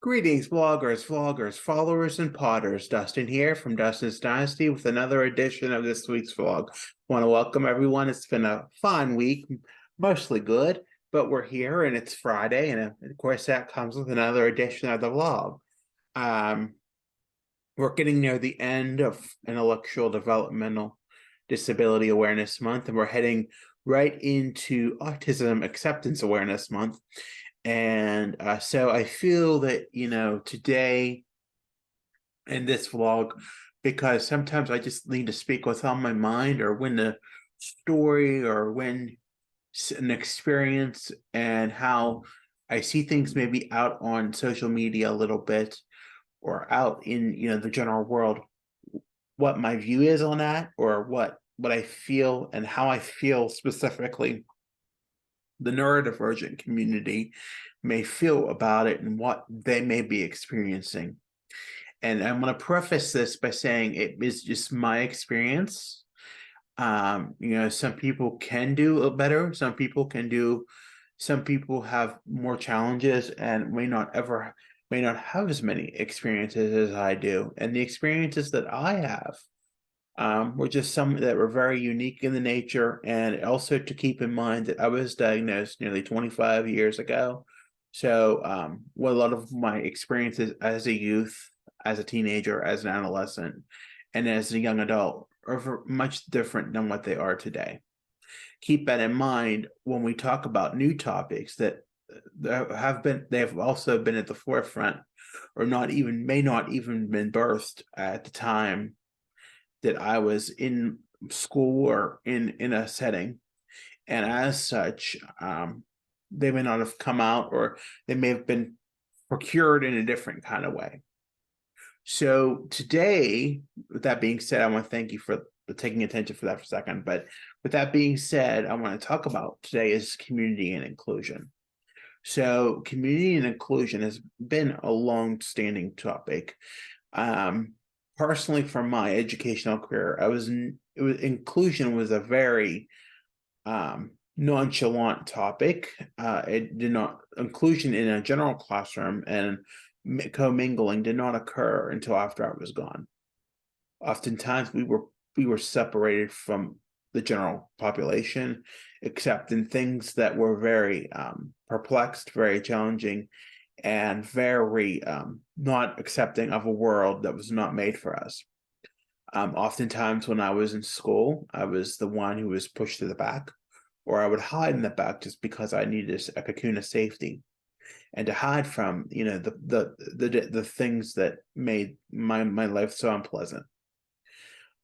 Greetings, bloggers, vloggers, followers, and potters. Dustin here from Dustin's Dynasty with another edition of this week's vlog. Want to welcome everyone. It's been a fun week, mostly good, but we're here and it's Friday, and of course that comes with another edition of the vlog. We're getting near the end of Intellectual Developmental Disability Awareness Month, and we're heading right into Autism Acceptance Awareness Month. And so I feel that, today in this vlog, because sometimes I just need to speak what's on my mind, or when the story, or when an experience, and how I see things maybe out on social media a little bit, or out in, the general world, what my view is on that, or what I feel and how I feel specifically the neurodivergent community may feel about it and what they may be experiencing. And I'm going to preface this by saying it is just my experience. Some people can do it better. Some people have more challenges and may not have as many experiences as I do. And the experiences that I have were just some that were very unique in the nature. And also to keep in mind that I was diagnosed nearly 25 years ago. So a lot of my experiences as a youth, as a teenager, as an adolescent, and as a young adult are much different than what they are today. Keep that in mind when we talk about new topics that they have also been at the forefront, or may not even been birthed at the time that I was in school or in a setting. And as such, they may not have come out, or they may have been procured in a different kind of way. So today, with that being said, I want to thank you for taking attention for that for a second. But with that being said, I want to talk about today is community and inclusion. So community and inclusion has been a long-standing topic. Personally, from my educational career, inclusion was a very nonchalant topic. Inclusion in a general classroom and commingling did not occur until after I was gone. Oftentimes we were separated from the general population, except in things that were very perplexed, very challenging, and very not accepting of a world that was not made for us. Oftentimes when I was in school, I was the one who was pushed to the back, or I would hide in the back just because I needed a cocoon of safety, and to hide from the things that made my life so unpleasant.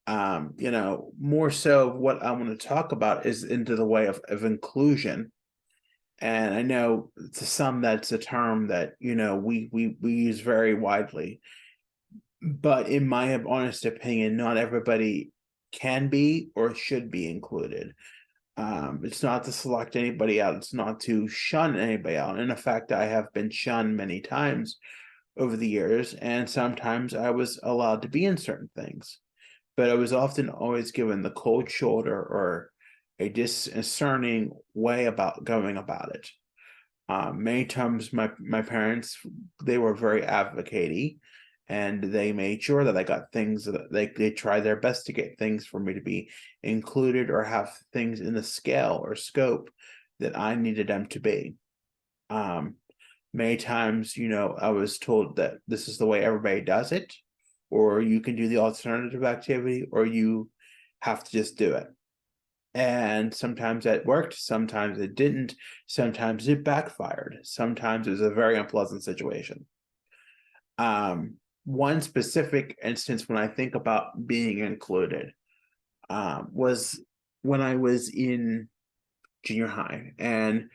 More so what I want to talk about is into the way of inclusion. And I know to some that's a term that, we use very widely. But in my honest opinion, not everybody can be or should be included. It's not to select anybody out. It's not to shun anybody out. And in fact, I have been shunned many times over the years, and sometimes I was allowed to be in certain things. But I was often always given the cold shoulder or a discerning way about going about it. Many times my parents, they were very advocating, and they made sure that I got things that they tried their best to get things for me to be included, or have things in the scale or scope that I needed them to be. Many times, I was told that this is the way everybody does it, or you can do the alternative activity, or you have to just do it. And sometimes that worked, sometimes it didn't, sometimes it backfired, sometimes it was a very unpleasant situation. One specific instance when I think about being included was when I was in junior high. And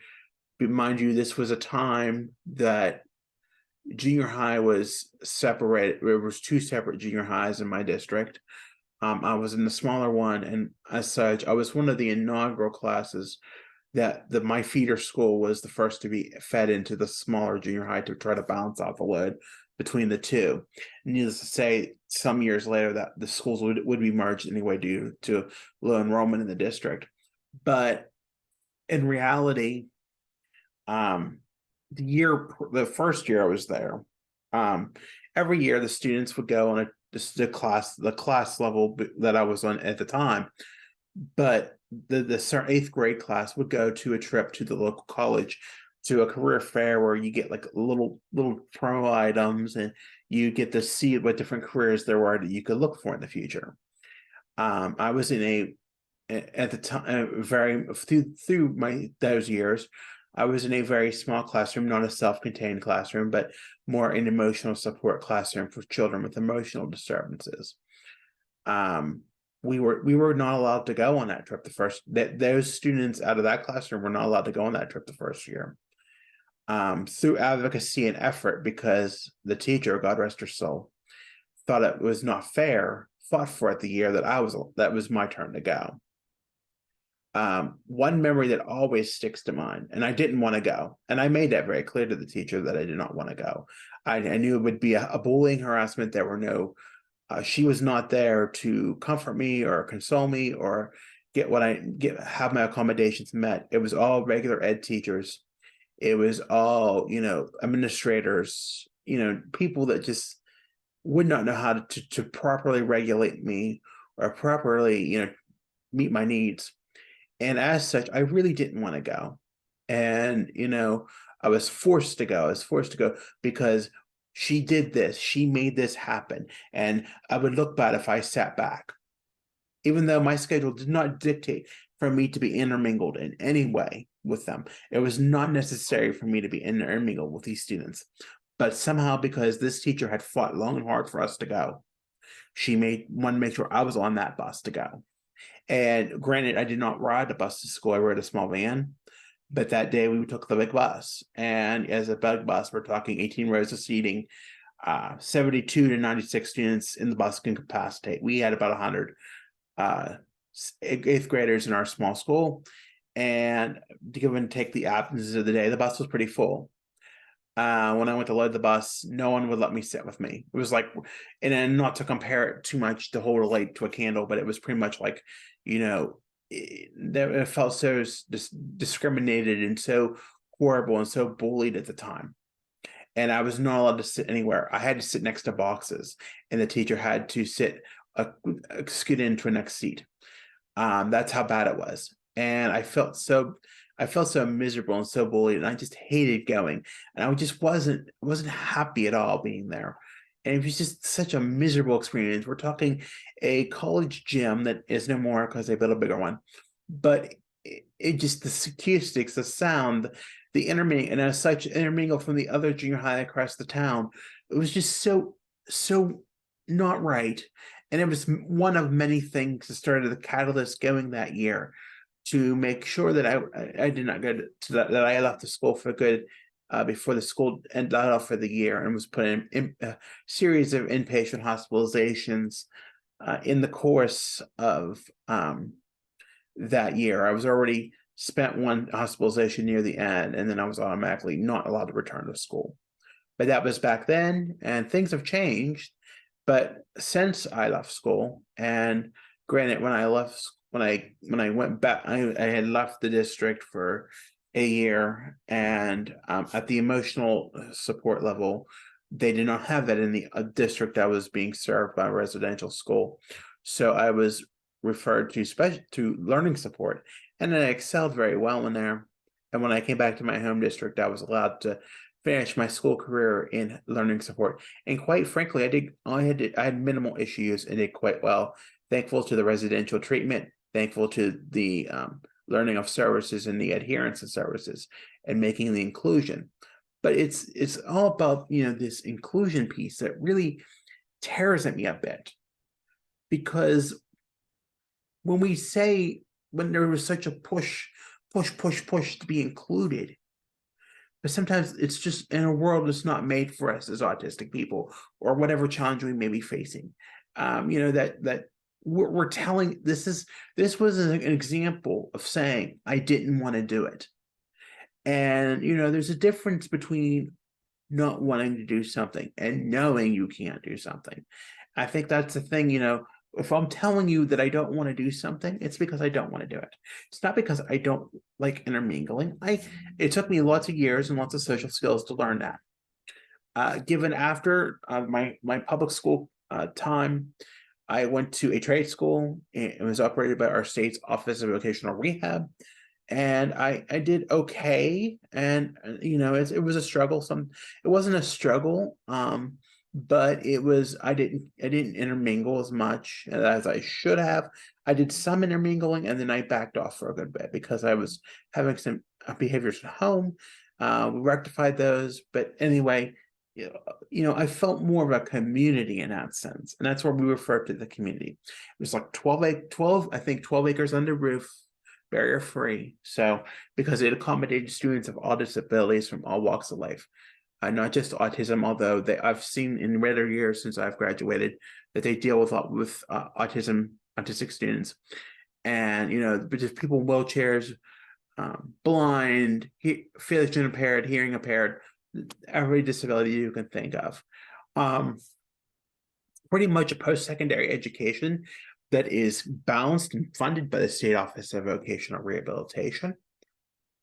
mind you, this was a time that junior high was separated. There was two separate junior highs in my district. I was in the smaller one, and as such, I was one of the inaugural classes that my feeder school was the first to be fed into the smaller junior high to try to balance out the load between the two. Needless to say, some years later, that the schools would be merged anyway due to low enrollment in the district. But in reality, the first year I was there, Um, every year the students would go on the class level that I was on at the time, but the eighth grade class would go to a trip to the local college to a career fair where you get like little promo items, and you get to see what different careers there were that you could look for in the future. I was in a at the time very through my those years. I was in a very small classroom, not a self-contained classroom, but more an emotional support classroom for children with emotional disturbances. Um, we were not allowed to go on that trip the first that those students out of that classroom were not allowed to go on that trip the first year. Through advocacy and effort, because the teacher, God rest her soul, thought it was not fair, fought for it the year that was my turn to go. One memory that always sticks to mind, and I didn't want to go, and I made that very clear to the teacher that I did not want to go. I knew it would be a bullying harassment. There were no, she was not there to comfort me or console me or have my accommodations met. It was all regular ed teachers. It was all, administrators, people that just would not know how to properly regulate me or properly, meet my needs. And as such, I really didn't want to go. And, I was forced to go. I was forced to go because she did this. She made this happen. And I would look bad if I sat back, even though my schedule did not dictate for me to be intermingled in any way with them. It was not necessary for me to be intermingled with these students. But somehow, because this teacher had fought long and hard for us to go, she wanted to make sure I was on that bus to go. And granted, I did not ride the bus to school. I rode a small van. But that day we took the big bus. And as a big bus, we're talking 18 rows of seating, 72 to 96 students in the bus can capacitate. We had about 100 eighth graders in our small school. And to give and take the absences of the day, the bus was pretty full. When I went to load the bus, no one would let me sit with me. It was like, and then not to compare it too much to hold a light to a candle, but it was pretty much like, it felt so discriminated and so horrible and so bullied at the time. And I was not allowed to sit anywhere. I had to sit next to boxes, and the teacher had to scoot into a next seat. That's how bad it was. And I felt so miserable and so bullied, and I just hated going. And I just wasn't happy at all being there. And it was just such a miserable experience. We're talking a college gym that is no more because they built a bigger one. But it just, the acoustics, the sound, the intermingle, and as such, intermingle from the other junior high across the town. It was just so not right. And it was one of many things that started the catalyst going that year to make sure that I did not go to that I left the school for good before the school ended off for the year, and was put in a series of inpatient hospitalizations in the course of that year. I was already spent one hospitalization near the end, and then I was automatically not allowed to return to school. But that was back then, and things have changed. But since I left school, and granted, when I went back, I had left the district for a year, and at the emotional support level, they did not have that in the district I was being served by a residential school. So I was referred to learning support, and I excelled very well in there. And when I came back to my home district, I was allowed to finish my school career in learning support. And quite frankly, I had minimal issues and did quite well. Thankful to the residential treatment, thankful to the learning of services and the adherence of services and making the inclusion. But it's all about, this inclusion piece that really tears at me a bit, because when there was such a push to be included, but sometimes it's just in a world that's not made for us as autistic people, or whatever challenge we may be facing. That we're telling, this was an example of saying I didn't want to do it. And there's a difference between not wanting to do something and knowing you can't do something. I think that's the thing. If I'm telling you that I don't want to do something, it's because I don't want to do it. It's not because I don't like intermingling. It took me lots of years and lots of social skills to learn that. Given after my public school time, I went to a trade school. It was operated by our state's Office of Vocational Rehab, and I did okay. And it was a struggle. It wasn't a struggle, but it was. I didn't intermingle as much as I should have. I did some intermingling, and then I backed off for a good bit because I was having some behaviors at home. We rectified those, but anyway, I felt more of a community in that sense. And that's where we refer to the community. It was like 12, I think 12 acres under roof, barrier free. So because it accommodated students of all disabilities from all walks of life, not just autism, although I've seen in later years since I've graduated that they deal with autistic students. And, but just people in wheelchairs, blind, physically impaired, hearing impaired, every disability you can think of. Pretty much a post-secondary education that is balanced and funded by the State Office of Vocational Rehabilitation.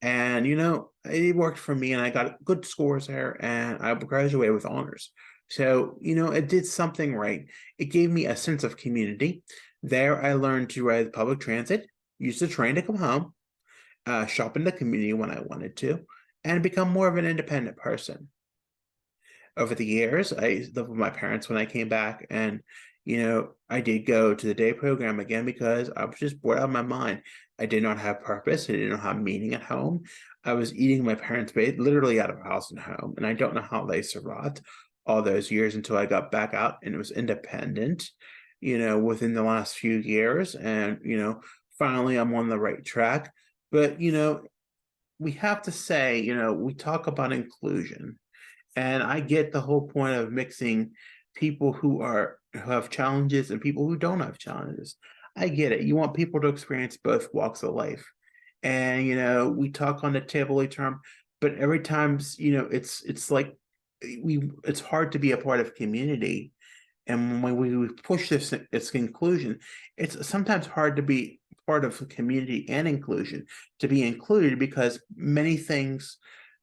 And, it worked for me, and I got good scores there, and I graduated with honors. So, it did something right. It gave me a sense of community. There, I learned to ride public transit, use the train to come home, shop in the community when I wanted to, and become more of an independent person. Over the years, I lived with my parents when I came back, and I did go to the day program again because I was just bored out of my mind. I did not have purpose. I did not have meaning at home. I was eating my parents' bait literally out of house and home, and I don't know how they survived all those years until I got back out and was independent, within the last few years, and finally I'm on the right track. But we have to say, we talk about inclusion, and I get the whole point of mixing people who have challenges and people who don't have challenges. I get it. You want people to experience both walks of life. And we talk on the table term, but every time, it's like it's hard to be a part of community. And when we push its conclusion, it's sometimes hard to be part of community and inclusion, to be included, because many things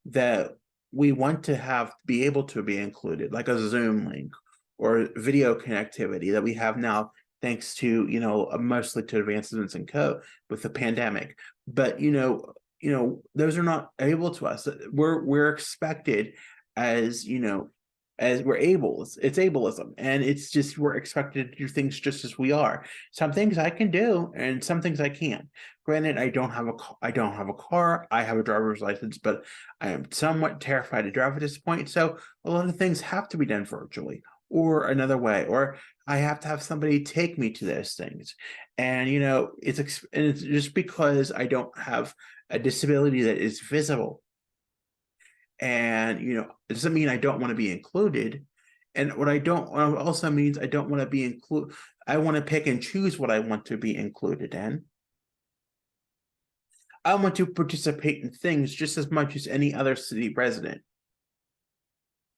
that we want to have be able to be included, like a Zoom link or video connectivity that we have now, thanks to mostly to advancements in code with the pandemic. But those are not able to us. We're expected as as we're able. It's ableism, and it's just we're expected to do things just as we are. Some things I can do, and some things I can't. Granted, I don't have a car. I have a driver's license, but I am somewhat terrified to drive at this point. So a lot of things have to be done virtually or another way, or I have to have somebody take me to those things. And it's just because I don't have a disability that is visible. And it doesn't mean I don't want to be included. And what also means I don't want to be included. I want to pick and choose what I want to be included in. I want to participate in things just as much as any other city resident.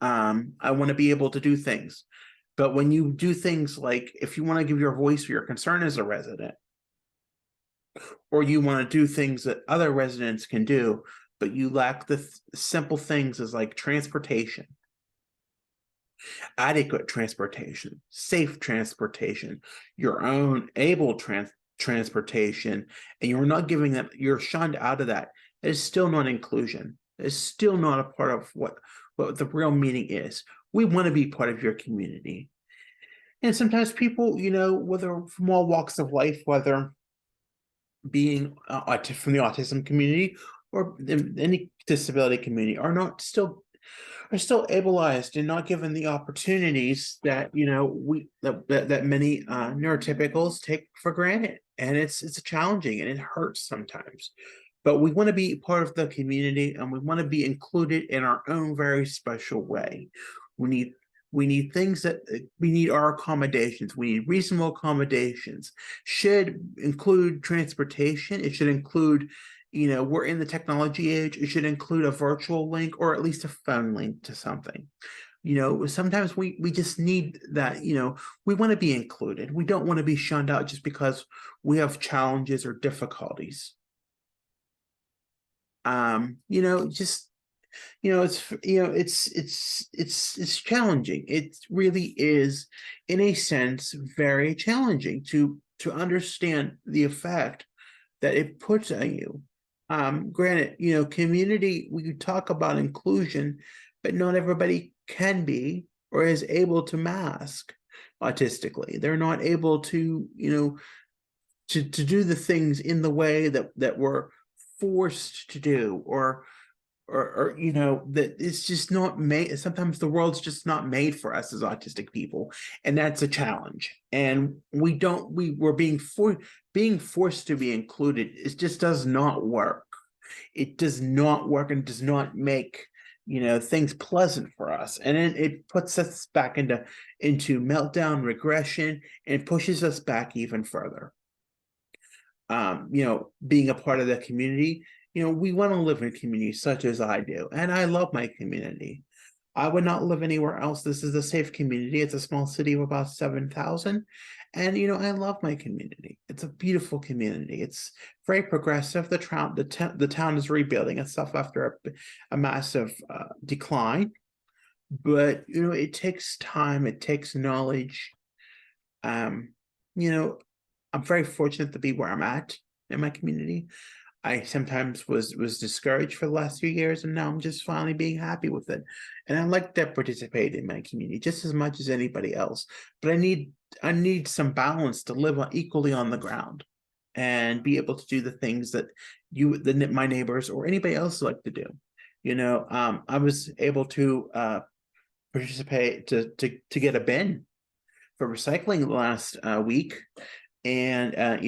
I want to be able to do things. But when you do things like, if you want to give your voice or your concern as a resident, or you want to do things that other residents can do, but you lack the simple things as like transportation, adequate transportation, safe transportation, your own able transportation, and you're not giving them, you're shunned out of that. It is still not inclusion. It's still not a part of what the real meaning is. We want to be part of your community. And sometimes people, whether from all walks of life, whether being from the autism community or any disability community, are still ableized and not given the opportunities that that many neurotypicals take for granted. And it's challenging and it hurts sometimes. But we want to be part of the community, and we want to be included in our own very special way. We need things that we need our accommodations. We need reasonable accommodations. Should include transportation. It should include, we're in the technology age. It should include a virtual link or at least a phone link to something. Sometimes we just need that. We want to be included. We don't want to be shunned out just because we have challenges or difficulties. Just it's challenging. It really is, in a sense, very challenging to understand the effect that it puts on you. Granted, community, we could talk about inclusion, but not everybody can be or is able to mask autistically. They're not able to, to do the things in the way that we're forced to do, or that it's just not made. Sometimes the world's just not made for us as autistic people, and that's a challenge. And we're being forced to be included. It just does not work. It does not work, and does not make things pleasant for us. And it puts us back into meltdown, regression, and pushes us back even further. Being a part of the community, we want to live in a community such as I do, and I love my community. I would not live anywhere else. This is a safe community. It's a small city of about 7,000. And, I love my community. It's a beautiful community. It's very progressive. The town is rebuilding itself after a massive decline. But, it takes time. It takes knowledge. Um, I'm very fortunate to be where I'm at in my community. I sometimes was discouraged for the last few years, and now I'm just finally being happy with it. And I like to participate in my community just as much as anybody else. But I need some balance to live equally on the ground and be able to do the things that my neighbors or anybody else like to do. I was able to participate to get a bin for recycling last week. And I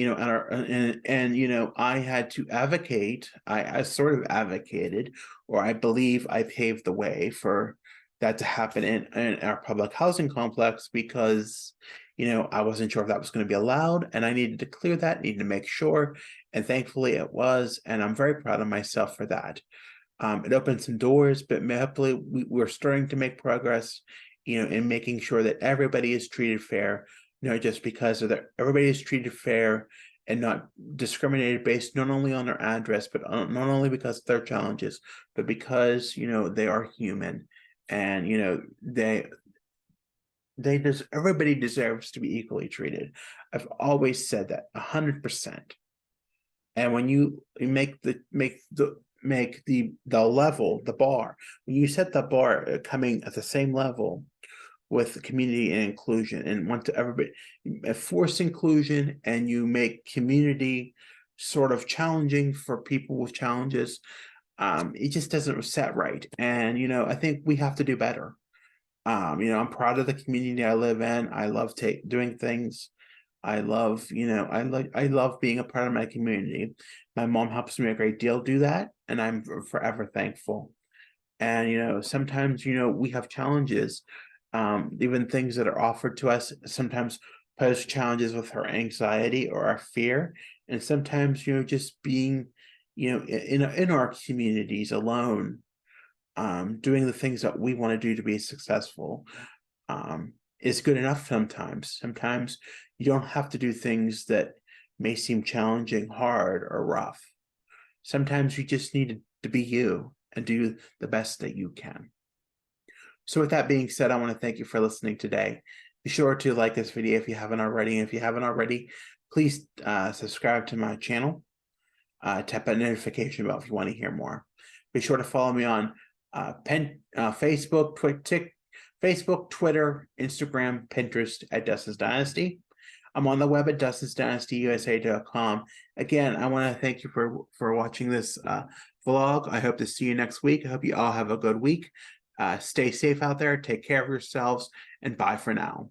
had to advocate. I sort of advocated, or I believe I paved the way for that to happen in our public housing complex, because I wasn't sure if that was going to be allowed, and I needed to clear that, needed to make sure, and thankfully it was, and I'm very proud of myself for that. It opened some doors, but hopefully we're starting to make progress, in making sure that everybody is treated fair. Just because of everybody is treated fair and not discriminated based not only on their address, but not only because of their challenges, but because they are human, and everybody deserves to be equally treated. I've always said that 100%. And when you make the level, the bar, when you set the bar coming at the same level with community and inclusion, and want to everybody force inclusion, and you make community sort of challenging for people with challenges, it just doesn't set right. And I think we have to do better. I'm proud of the community I live in. I love doing things. I love I love being a part of my community. My mom helps me a great deal do that, and I'm forever thankful. And sometimes we have challenges, even things that are offered to us sometimes pose challenges with our anxiety or our fear. And sometimes just being in our communities alone, doing the things that we want to do to be successful, is good enough. Sometimes you don't have to do things that may seem challenging, hard, or rough. Sometimes you just need to be you and do the best that you can. So with that being said, I want to thank you for listening today. Be sure to like this video if you haven't already. And if you haven't already, please subscribe to my channel. Tap that notification bell if you want to hear more. Be sure to follow me on Facebook, Twitter, Instagram, Pinterest at Dustin's Dynasty. I'm on the web at dustinsdynastyusa.com. Again, I want to thank you for watching this vlog. I hope to see you next week. I hope you all have a good week. Stay safe out there. Take care of yourselves, and bye for now.